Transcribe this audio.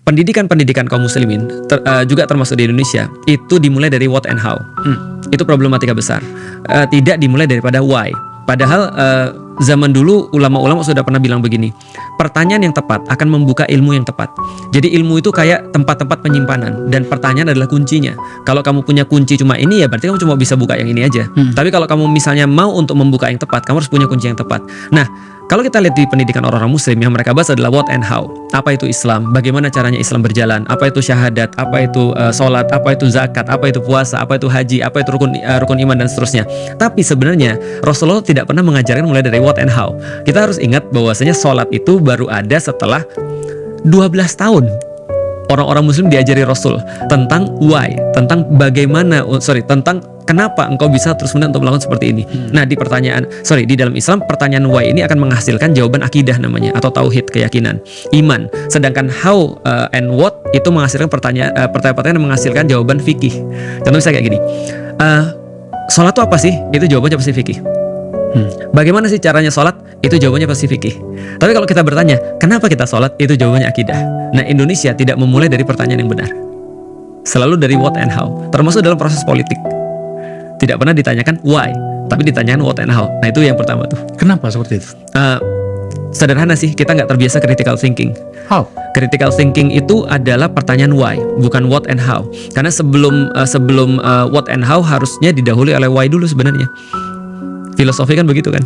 pendidikan kaum muslimin juga termasuk di Indonesia itu dimulai dari what and how. Itu problematika besar. Tidak dimulai daripada why. Padahal zaman dulu ulama-ulama sudah pernah bilang begini, pertanyaan yang tepat akan membuka ilmu yang tepat. Jadi ilmu itu kayak tempat-tempat penyimpanan, dan pertanyaan adalah kuncinya. Kalau kamu punya kunci cuma ini, ya berarti kamu cuma bisa buka yang ini aja. Tapi kalau kamu misalnya mau untuk membuka yang tepat, kamu harus punya kunci yang tepat. Nah, kalau kita lihat di pendidikan orang-orang muslim, yang mereka bahas adalah what and how. Apa itu Islam? Bagaimana caranya Islam berjalan? Apa itu syahadat? Apa itu sholat? Apa itu zakat? Apa itu puasa? Apa itu haji? Apa itu rukun iman dan seterusnya. Tapi sebenarnya Rasulullah tidak pernah mengajarkan mulai dari what and how. Kita harus ingat bahwasanya sholat itu baru ada setelah 12 tahun. Orang-orang muslim diajari Rasul tentang why, tentang bagaimana, tentang kenapa engkau bisa terus-menerus untuk melakukan seperti ini. Nah, di dalam Islam, pertanyaan why ini akan menghasilkan jawaban akidah namanya, atau tauhid, keyakinan, iman. Sedangkan how and what itu menghasilkan pertanyaan-pertanyaan yang menghasilkan jawaban fikih. Contoh misalnya kayak gini, sholat itu apa sih? Itu jawabannya pasti fikih. Bagaimana sih caranya sholat? Itu jawabannya pasti fikih. Tapi kalau kita bertanya, kenapa kita sholat? Itu jawabannya akidah. Nah, Indonesia tidak memulai dari pertanyaan yang benar. Selalu dari what and how. Termasuk dalam proses politik. Tidak pernah ditanyakan why, tapi ditanyakan what and how. Nah, itu yang pertama tuh. Kenapa seperti itu? Sederhana sih, kita nggak terbiasa critical thinking. How? Critical thinking itu adalah pertanyaan why, bukan what and how. Karena sebelum what and how harusnya didahului oleh why dulu sebenarnya. Filosofi kan begitu kan.